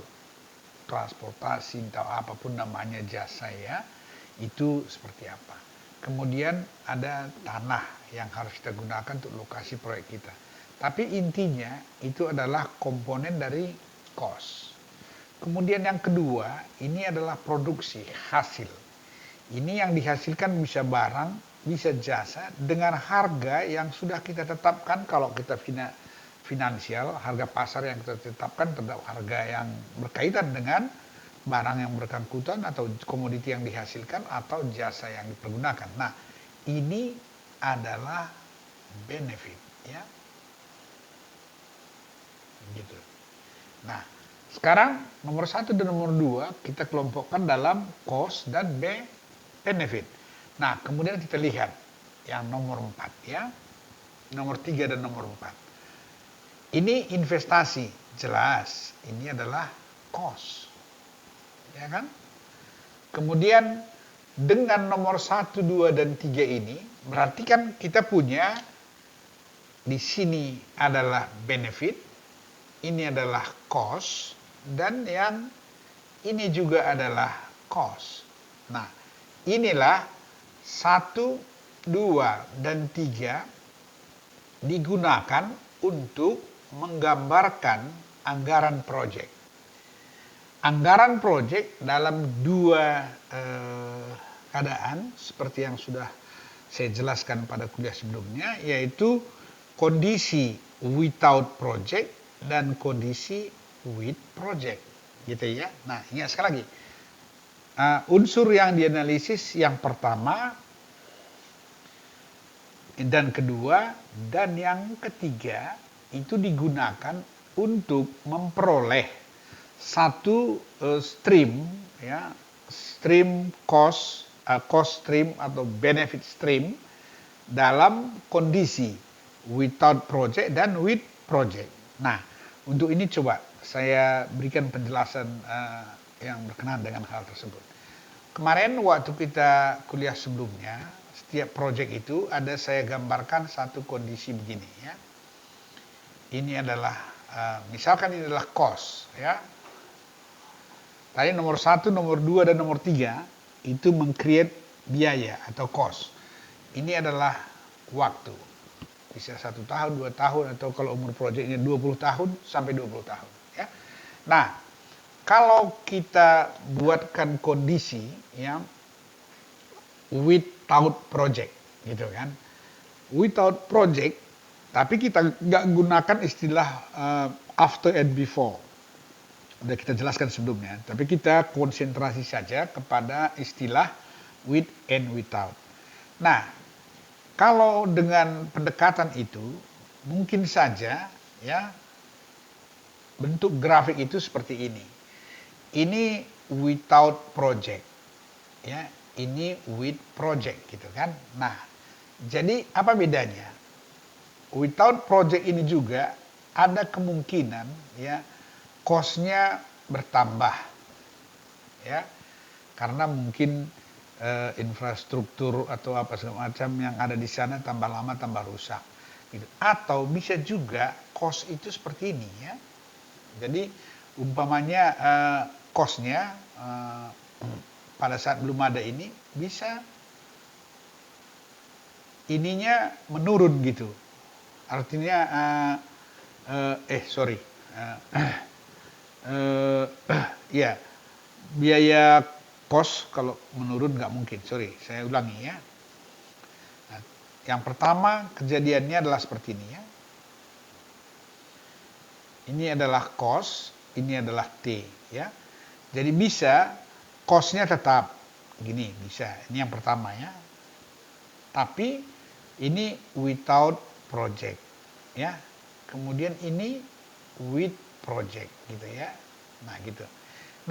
transportasi atau apapun namanya jasa ya, itu seperti apa. Kemudian ada tanah yang harus kita gunakan untuk lokasi proyek kita. Tapi intinya itu adalah komponen dari cost. Kemudian yang kedua, ini adalah produksi, hasil. Ini yang dihasilkan bisa barang, bisa jasa dengan harga yang sudah kita tetapkan. Kalau kita finansial, harga pasar yang kita tetapkan terhadap harga yang berkaitan dengan barang yang bersangkutan atau komoditi yang dihasilkan atau jasa yang dipergunakan. Nah, ini adalah benefit ya. Gitu. Nah, sekarang nomor 1 dan nomor 2 kita kelompokkan dalam cost dan benefit. Nah, kemudian kita lihat yang nomor 4 ya. Nomor 3 dan nomor 4. Ini investasi, jelas. Ini adalah cost. Ya kan? Kemudian dengan nomor 1, 2, dan 3 ini, berarti kan kita punya di sini adalah benefit, ini adalah cost, dan yang ini juga adalah cost. Nah, inilah 1, 2, dan 3 digunakan untuk menggambarkan anggaran proyek. Anggaran proyek dalam 2 keadaan seperti yang sudah saya jelaskan pada kuliah sebelumnya, yaitu kondisi without project dan kondisi with project, gitu ya. Nah, ingat sekali lagi, unsur yang dianalisis yang pertama dan kedua dan yang ketiga itu digunakan untuk memperoleh satu stream ya, stream cost cost stream atau benefit stream dalam kondisi without project dan with project. Nah, untuk ini coba saya berikan penjelasan yang berkenaan dengan hal tersebut. Kemarin waktu kita kuliah sebelumnya, setiap project itu ada saya gambarkan satu kondisi begini ya. Ini adalah misalkan ini adalah cost ya. Tadi nomor 1, nomor 2 dan nomor 3 itu meng-create biaya atau cost. Ini adalah waktu. Bisa 1 tahun, 2 tahun, atau kalau umur proyeknya 20 tahun sampai 20 tahun. Ya. Nah, kalau kita buatkan kondisi yang without project, gitu kan. Without project, tapi kita nggak gunakan istilah after and before. Udah kita jelaskan sebelumnya, tapi kita konsentrasi saja kepada istilah with and without. Nah, kalau dengan pendekatan itu, mungkin saja ya bentuk grafik itu seperti ini. Ini without project, ya. Ini with project, gitu kan. Nah, jadi apa bedanya? Without project ini juga ada kemungkinan ya cost-nya bertambah, ya, karena mungkin infrastruktur atau apa segala macam yang ada di sana tambah lama tambah rusak, gitu. Atau bisa juga cost itu seperti ini ya. Jadi umpamanya cost-nya pada saat belum ada ini bisa ininya menurun gitu. Artinya ya biaya cost kalau menurun nggak mungkin. Saya ulangi ya. Nah, yang pertama kejadiannya adalah seperti ini ya. Ini adalah cost, ini adalah T ya. Jadi bisa cost-nya tetap gini, bisa. Ini yang pertama ya. Tapi ini without project ya. Kemudian ini with project gitu ya. Nah, gitu.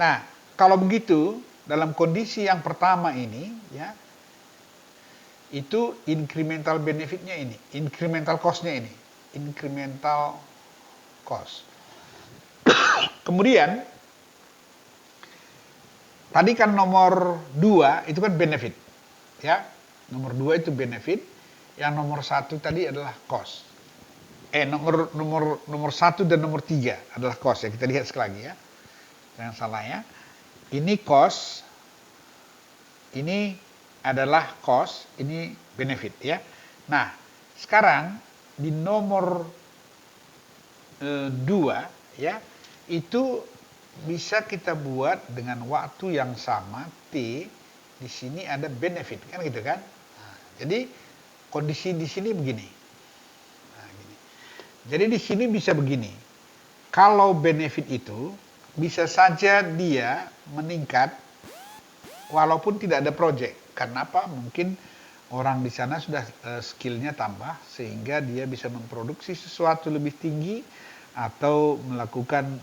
Nah, kalau begitu dalam kondisi yang pertama ini ya, itu incremental benefitnya ini, incremental cost-nya ini, incremental cost. Kemudian tadi kan nomor 2 itu kan benefit ya. Nomor 2 itu benefit, yang nomor 1 tadi adalah cost. Nomor 1 dan nomor 3 adalah cost ya. Kita lihat sekali lagi ya. Jangan salah ya. Ini cost, ini adalah cost, ini benefit ya. Nah, sekarang di nomor 2 ya, itu bisa kita buat dengan waktu yang sama T. Di sini ada benefit kan gitu kan. Nah, jadi kondisi di sini begini. Nah, gini. Jadi di sini bisa begini. Kalau benefit itu bisa saja dia meningkat walaupun tidak ada project. Karena apa? Mungkin orang di sana sudah skillnya tambah sehingga dia bisa memproduksi sesuatu lebih tinggi atau melakukan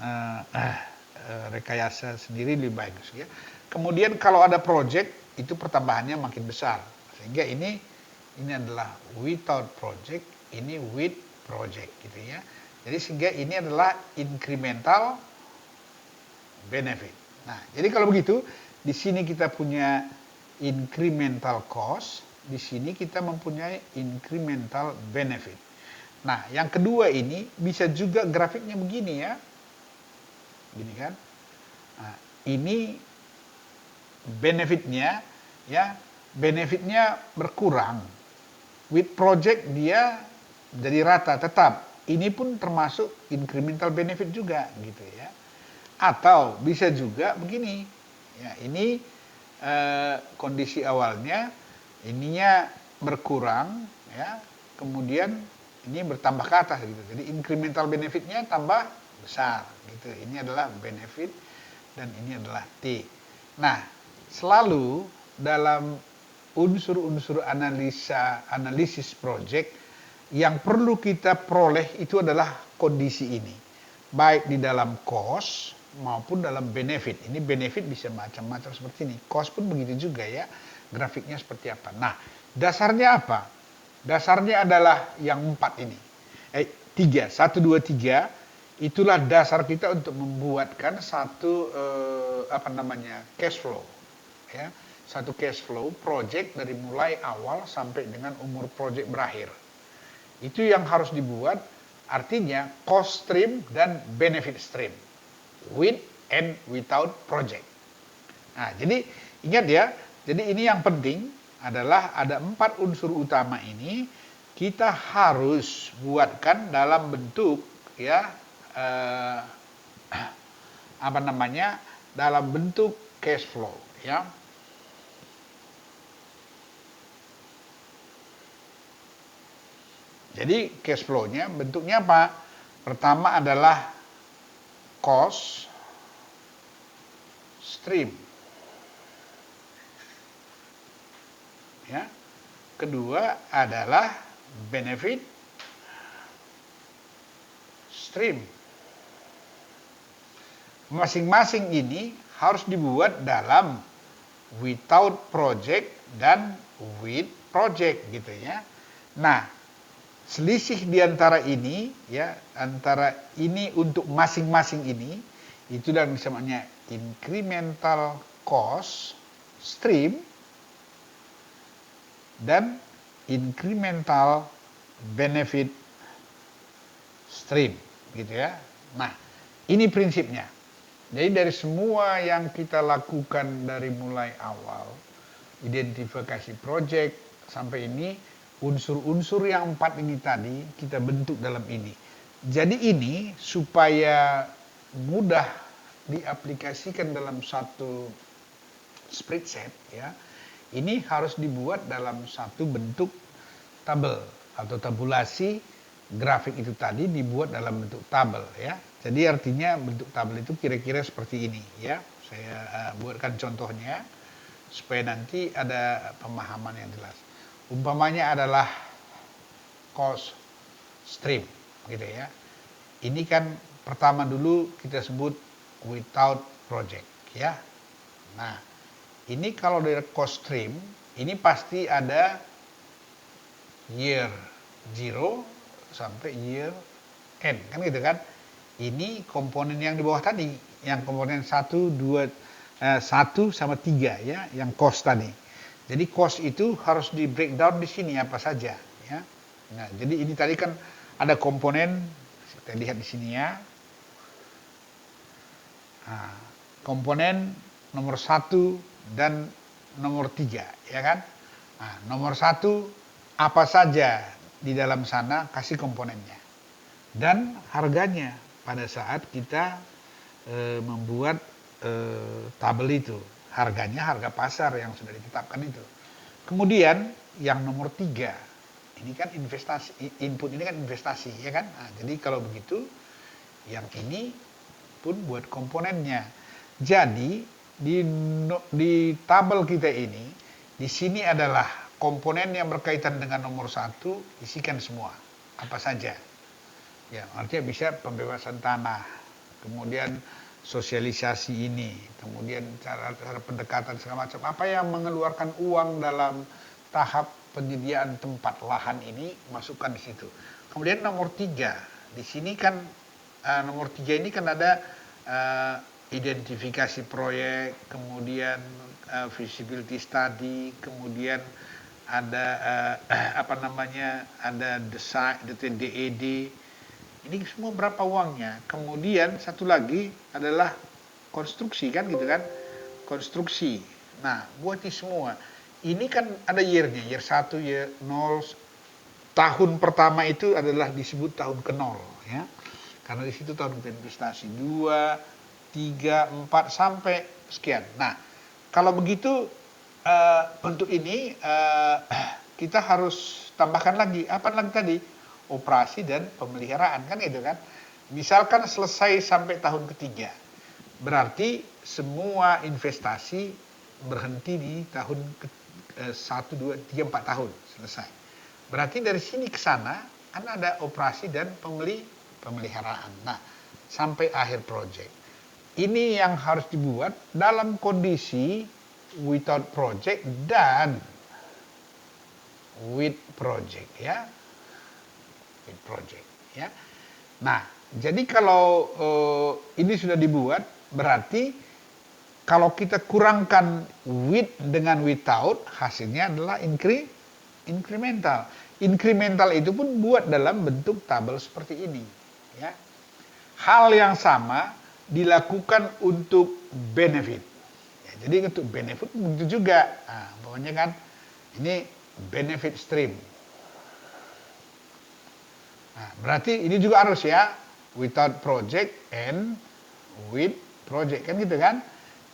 rekayasa sendiri lebih bagus ya. Kemudian kalau ada project itu pertambahannya makin besar sehingga ini adalah without project, ini with project gitu ya. Jadi sehingga ini adalah incremental benefit. Nah, jadi kalau begitu di sini kita punya incremental cost, di sini kita mempunyai incremental benefit. Nah, yang kedua ini bisa juga grafiknya begini ya. Gini kan. Nah, ini benefitnya ya, benefitnya berkurang. With project dia jadi rata tetap. Ini pun termasuk incremental benefit juga gitu ya. Atau bisa juga begini. Ya, ini kondisi awalnya ininya berkurang ya. Kemudian ini bertambah ke atas gitu. Jadi incremental benefitnya tambah besar gitu. Ini adalah benefit dan ini adalah T. Nah, selalu dalam unsur-unsur analisis project yang perlu kita peroleh itu adalah kondisi ini. Baik di dalam cost maupun dalam benefit. Ini benefit bisa macam-macam seperti ini. Cost pun begitu juga ya. grafiknya seperti apa. Nah, dasarnya apa? Dasarnya adalah yang 4 ini. 3, 1, 2, 3. Itulah dasar kita untuk membuatkan satu cash flow. Ya, satu cash flow project dari mulai awal sampai dengan umur project berakhir. Itu yang harus dibuat, artinya cost stream dan benefit stream, with and without project. Nah, jadi ingat ya, jadi ini yang penting adalah ada 4 unsur utama ini kita harus buatkan dalam bentuk ya dalam bentuk cash flow ya. Jadi cash flow-nya bentuknya apa? Pertama adalah cost stream. Ya. Kedua adalah benefit stream. Masing-masing ini harus dibuat dalam without project dan with project gitu ya. Nah, selisih di antara ini ya, antara ini untuk masing-masing ini itu yang disebutnya incremental cost stream dan incremental benefit stream gitu ya. Nah, ini prinsipnya. Jadi dari semua yang kita lakukan dari mulai awal, identifikasi project sampai ini, unsur-unsur yang 4 ini tadi kita bentuk dalam ini. Jadi ini supaya mudah diaplikasikan dalam satu spreadsheet ya, ini harus dibuat dalam satu bentuk tabel atau tabulasi. Grafik itu tadi dibuat dalam bentuk tabel ya. Jadi artinya bentuk tabel itu kira-kira seperti ini ya. Saya buatkan contohnya supaya nanti ada pemahaman yang jelas. Umpamanya adalah cost stream gitu ya. Ini kan pertama dulu kita sebut without project ya. Nah, ini kalau dari cost stream ini pasti ada year 0 sampai year end kan gitu kan. Ini komponen yang di bawah tadi, yang komponen 1 sama 3 ya, yang cost tadi. Jadi cost itu harus di breakdown di sini apa saja ya. Nah, jadi ini tadi kan ada komponen, kita lihat di sini ya. Nah, komponen nomor 1 dan nomor 3 ya kan. Nah, nomor 1 apa saja di dalam sana kasih komponennya dan harganya pada saat kita membuat tabel itu, harganya harga pasar yang sudah ditetapkan itu. Kemudian yang nomor 3 ini kan investasi, input ini kan investasi ya kan. Nah, jadi kalau begitu yang ini pun buat komponennya. Jadi di tabel kita ini di sini adalah komponen yang berkaitan dengan nomor 1, isikan semua, apa saja. Ya, artinya bisa pembebasan tanah, kemudian sosialisasi ini, kemudian cara pendekatan segala macam. Apa yang mengeluarkan uang dalam tahap penyediaan tempat lahan ini, masukkan di situ. Kemudian nomor 3, di sini kan nomor 3 ini kan ada identifikasi proyek, kemudian feasibility study, kemudian ada ada desain DED. Ini semua berapa uangnya. Kemudian satu lagi adalah konstruksi kan gitu kan, konstruksi. Nah, buat ini semua ini kan ada year-nya, year 1, year 0. Tahun pertama itu adalah disebut tahun ke-0 ya, karena di situ tahun investasi 2, 3, 4 sampai sekian. Nah, kalau begitu untuk ini kita harus tambahkan lagi apa lagi tadi, operasi dan pemeliharaan kan gitu kan. Misalkan selesai sampai tahun ketiga, berarti semua investasi berhenti di tahun 1, 2, 3, 4 tahun selesai. Berarti dari sini ke sana kan ada operasi dan pemeliharaan. Nah, sampai akhir proyek. Ini yang harus dibuat dalam kondisi without project dan with project ya. With project ya. Nah, jadi kalau ini sudah dibuat, berarti kalau kita kurangkan with dengan without, hasilnya adalah incremental. Incremental itu pun buat dalam bentuk tabel seperti ini. Ya. Hal yang sama dilakukan untuk benefit. Ya, jadi untuk benefit begitu juga. Nah, pokoknya kan ini benefit stream. Nah, berarti ini juga harus ya, without project and with project, kan gitu kan.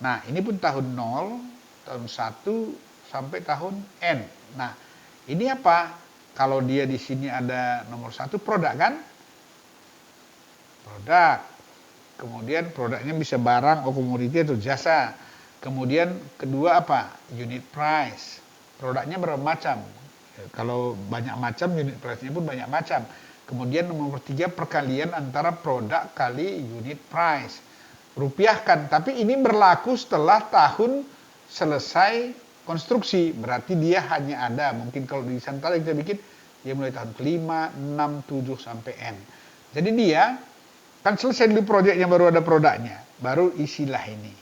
Nah, ini pun tahun 0, tahun 1 sampai tahun N. Nah, ini apa? Kalau dia di sini ada nomor 1 produk kan? Produk. Kemudian produknya bisa barang atau komoditi atau jasa. Kemudian kedua apa? Unit price. Produknya berapa macam? Kalau banyak macam, unit price-nya pun banyak macam. Kemudian nomor 3, perkalian antara produk kali unit price. Rupiahkan, tapi ini berlaku setelah tahun selesai konstruksi. Berarti dia hanya ada, mungkin kalau di Santara kita bikin, dia mulai tahun ke-5, 6, 7, sampai N. Jadi dia, kan selesai dulu proyeknya, baru ada produknya. Baru isilah ini.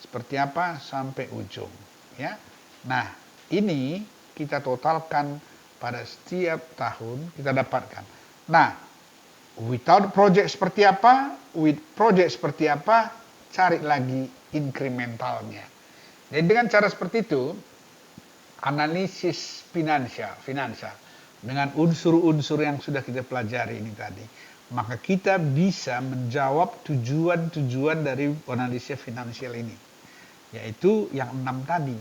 Seperti apa? Sampai ujung. Ya. Nah, ini kita totalkan pada setiap tahun kita dapatkan. Nah, without project seperti apa, with project seperti apa, cari lagi incrementalnya. Jadi dengan cara seperti itu, analisis finansial dengan unsur-unsur yang sudah kita pelajari ini tadi, maka kita bisa menjawab tujuan-tujuan dari analisis finansial ini, yaitu yang 6 tadi.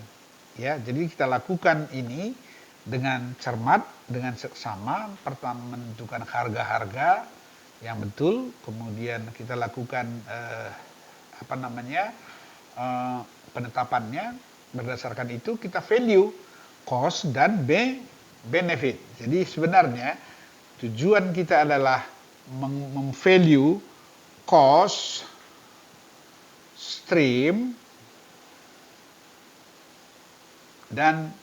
Ya, jadi kita lakukan ini dengan cermat, dengan seksama. Pertama menentukan harga-harga yang betul, kemudian kita lakukan penetapannya. Berdasarkan itu kita value cost dan benefit. Jadi sebenarnya tujuan kita adalah memvalue cost stream dan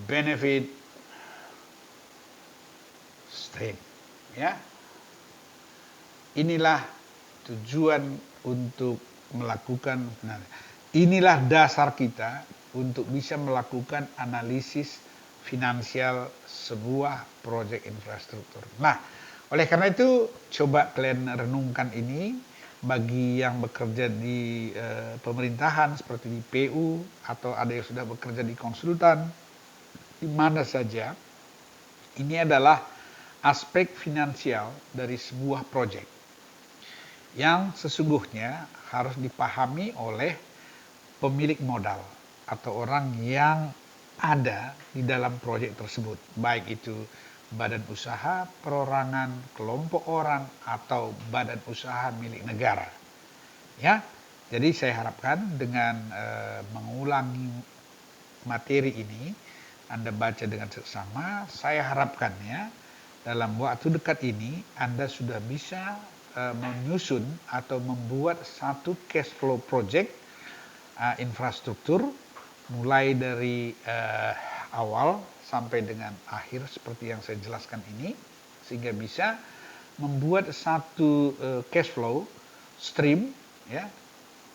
benefit stream, ya. Inilah tujuan untuk melakukan, inilah dasar kita untuk bisa melakukan analisis finansial sebuah proyek infrastruktur. Nah, oleh karena itu coba kalian renungkan ini. Bagi yang bekerja di pemerintahan seperti di PU atau ada yang sudah bekerja di konsultan, di mana saja, ini adalah aspek finansial dari sebuah proyek yang sesungguhnya harus dipahami oleh pemilik modal atau orang yang ada di dalam proyek tersebut, baik itu badan usaha, perorangan, kelompok orang, atau badan usaha milik negara. Ya, jadi saya harapkan dengan mengulangi materi ini, Anda baca dengan seksama. Saya harapkan ya, dalam waktu dekat ini Anda sudah bisa menyusun atau membuat satu cash flow project infrastruktur, mulai dari awal sampai dengan akhir seperti yang saya jelaskan ini, sehingga bisa membuat satu cash flow stream, ya,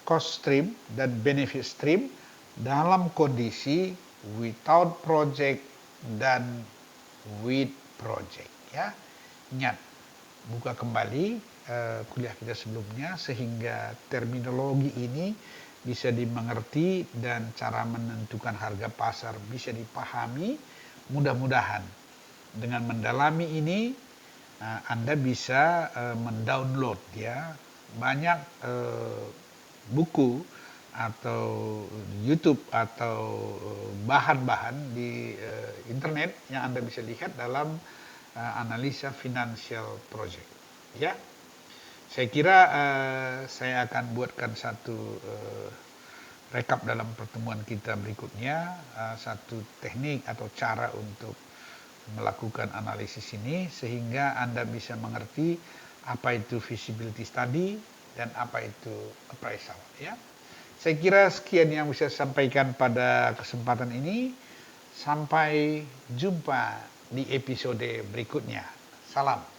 cost stream dan benefit stream dalam kondisi without project dan with project. Ya, ingat, buka kembali kuliah kita sebelumnya sehingga terminologi ini bisa dimengerti dan cara menentukan harga pasar bisa dipahami. Mudah-mudahan dengan mendalami ini Anda bisa mendownload ya banyak buku atau YouTube atau bahan-bahan di internet yang Anda bisa lihat dalam analisa financial project. Ya, saya kira saya akan buatkan satu rekap dalam pertemuan kita berikutnya, satu teknik atau cara untuk melakukan analisis ini sehingga Anda bisa mengerti apa itu feasibility study dan apa itu appraisal, ya. Saya kira sekian yang bisa saya sampaikan pada kesempatan ini. Sampai jumpa di episode berikutnya. Salam.